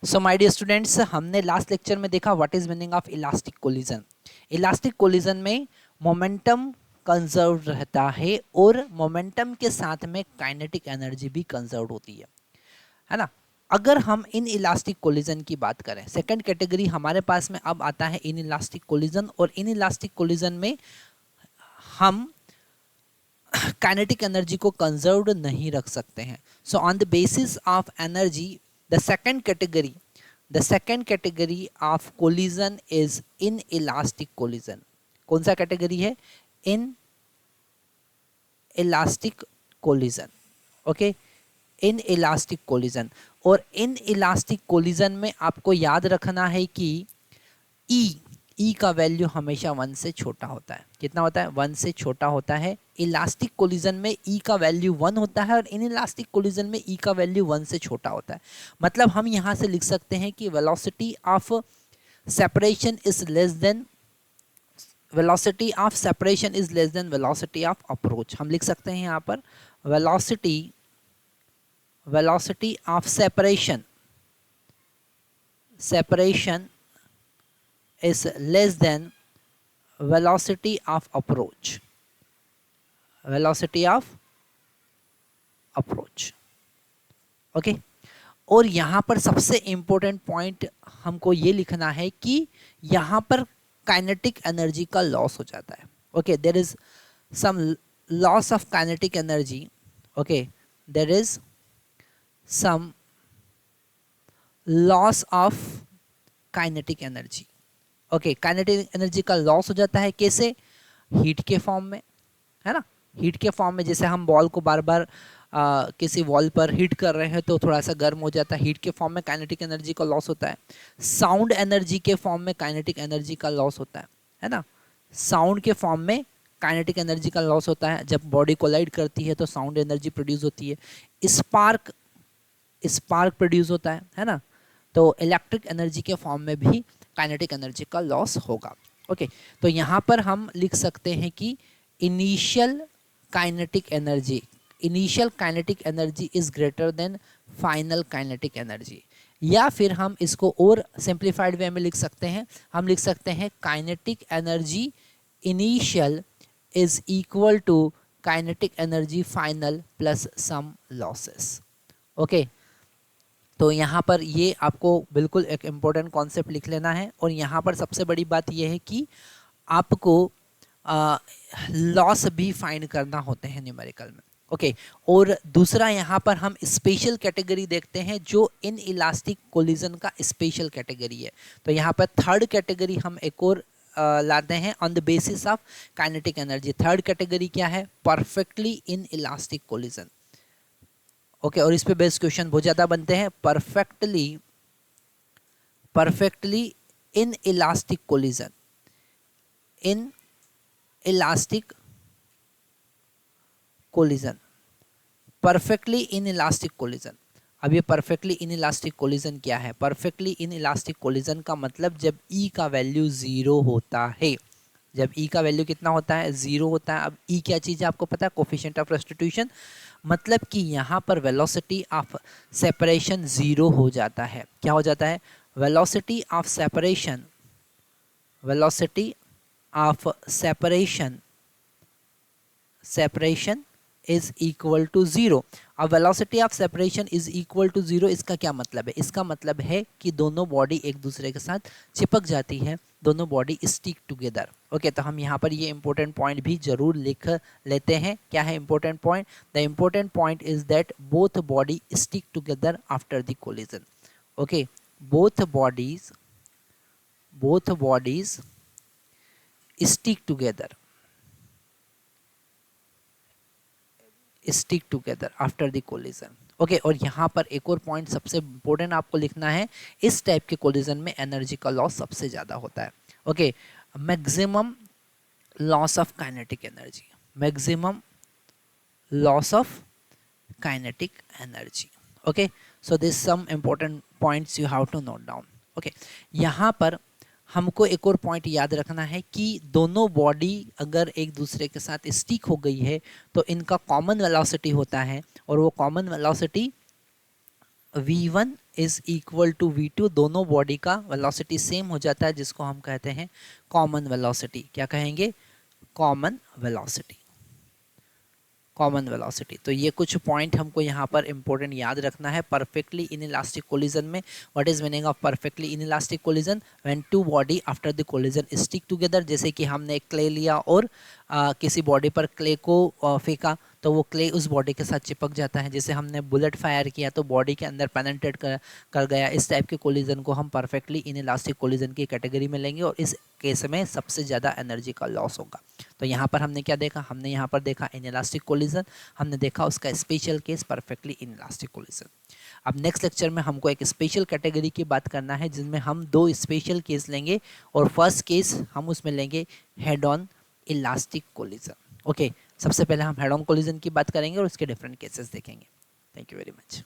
So my dear students, हमने last lecture में देखा what is meaning of elastic collision. Elastic collision में momentum conserve रहता है और मोमेंटम के साथ में काइनेटिक एनर्जी भी कंजर्व होती है ना। अगर हम इन इलास्टिक कोलिजन की बात करें, सेकंड कैटेगरी हमारे पास में अब आता है इन इलास्टिक कोलिजन, और इन इलास्टिक कोलिजन में हम काइनेटिक एनर्जी को कंजर्व्ड नहीं रख सकते हैं। So on the basis of energy, the second category of collision is in elastic collision. कौन सा कैटेगरी है? In elastic collision. Okay, in elastic collision. और इन इलास्टिक कोलिजन में आपको याद रखना है कि ई का वैल्यू हमेशा 1 से छोटा होता है। कितना होता है? 1 से छोटा होता है। इलास्टिक कोलिजन में ई का वैल्यू 1 होता है और इन इलास्टिक कोलिजन में ई का वैल्यू 1 से छोटा होता है। मतलब हम यहाँ से लिख सकते हैं कि velocity of separation is less than velocity of separation is less than velocity of approach. हम लिख सकते हैं यहाँ पर velocity of separation is less than velocity of approach। Okay, और यहाँ पर सबसे इंपॉर्टेंट पॉइंट हमको ये लिखना है कि यहाँ पर काइनेटिक एनर्जी का लॉस हो जाता है। Okay, there is some loss of kinetic energy. Okay, there is some loss of kinetic energy. Okay, kinetic energy का लॉस हो जाता है। कैसे? हीट के फॉर्म में, है ना। हीट के फॉर्म में, जैसे हम बॉल को बार बार किसी वॉल पर हीट कर रहे हैं तो थोड़ा सा गर्म हो जाता है। हीट के फॉर्म में काइनेटिक एनर्जी का लॉस होता है। साउंड एनर्जी के फॉर्म में काइनेटिक एनर्जी का लॉस होता है ना। साउंड के फॉर्म में काइनेटिक एनर्जी का लॉस होता है। जब बॉडी कोलाइड करती है तो साउंड एनर्जी प्रोड्यूस होती है। स्पार्क प्रोड्यूस होता है ना। तो इलेक्ट्रिक एनर्जी के फॉर्म में भी काइनेटिक एनर्जी का लॉस होगा। ओके, तो यहाँ पर हम लिख सकते हैं कि initial kinetic energy is greater than final kinetic energy. या फिर हम इसको और सिंप्लीफाइड वे में लिख सकते हैं। हम लिख सकते हैं kinetic energy initial is equal to kinetic energy final plus some losses. Okay, तो यहाँ पर ये आपको बिल्कुल एक इम्पोर्टेंट कॉन्सेप्ट लिख लेना है। और यहाँ पर सबसे बड़ी बात ये है कि आपको लॉस भी फाइंड करना होते हैं न्यूमेरिकल में। ओके, और दूसरा यहाँ पर हम स्पेशल कैटेगरी देखते हैं जो इन इलास्टिक कोलिजन का स्पेशल कैटेगरी है। तो यहाँ पर थर्ड कैटेगरी हम एक और लाते हैं on the basis of kinetic energy. Third category क्या है? Perfectly in elastic collision. Okay, और इस पे बेस्ट क्वेश्चन बहुत ज़्यादा बनते हैं। Perfectly in elastic collision. Perfectly in elastic collision. अब ये परफेक्टली इन इलास्टिक कोलिजन क्या है? परफेक्टली इन इलास्टिक कोलिजन का मतलब जब ई का वैल्यू 0 होता है। जब ई का वैल्यू कितना होता है? 0 होता है। अब ई क्या चीज़ है आपको पता है? Coefficient of substitution. मतलब कि यहाँ पर वेलोसिटी ऑफ सेपरेशन 0 हो जाता है। क्या हो जाता है? Velocity of separation is equal to 0। अब velocity of separation is equal to 0, इसका क्या मतलब है? इसका मतलब है कि दोनों बॉडी एक दूसरे के साथ चिपक जाती है, दोनों बॉडी स्टिक टुगेदर। ओके, तो हम यहाँ पर ये इंपॉर्टेंट पॉइंट भी जरूर लिख लेते हैं। क्या है important point? The important point is that both body stick together after the collision. Okay, both bodies stick together after the collision. Okay, और यहाँ पर एक और पॉइंट सबसे इंपॉर्टेंट आपको लिखना है। इस टाइप के कोलिजन में एनर्जी का लॉस सबसे ज़्यादा होता है। Okay, maximum loss of kinetic energy. Okay, so this some important points you have to note down. Okay, यहाँ पर हमको एक और पॉइंट याद रखना है कि दोनों बॉडी अगर एक दूसरे के साथ स्टिक हो गई है तो इनका कॉमन वेलोसिटी होता है, और वो common velocity v1 is equal to v2, दोनों बॉडी का वेलोसिटी सेम हो जाता है, जिसको हम कहते हैं कॉमन वेलोसिटी। क्या कहेंगे? Common velocity. Common velocity. तो ये कुछ पॉइंट हमको यहाँ पर इंपॉर्टेंट याद रखना है। परफेक्टली इनइलास्टिक कोलिजन में what is meaning of perfectly inelastic collision? When two body after the collision stick together. जैसे कि हमने एक क्ले लिया और किसी बॉडी पर क्ले को फेंका, तो वो क्ले उस बॉडी के साथ चिपक जाता है। जैसे हमने बुलेट फायर किया तो बॉडी के अंदर पेनिट्रेट कर गया। इस टाइप के कोलिजन को हम परफेक्टली इनइलास्टिक कोलिजन की कैटेगरी में लेंगे और इस केस में सबसे ज़्यादा एनर्जी का लॉस होगा। तो यहाँ पर हमने क्या देखा? हमने यहाँ पर देखा इनइलास्टिक कोलिजन, हमने देखा उसका special case perfectly inelastic collision. अब नेक्स्ट लेक्चर में हमको एक स्पेशल कैटेगरी की बात करना है, जिसमें हम दो स्पेशल केस लेंगे और फर्स्ट केस हम उसमें लेंगे head on elastic collision. Okay, सबसे पहले हम हेड ऑन कोलिजन की बात करेंगे और उसके डिफरेंट केसेस देखेंगे। Thank you very much.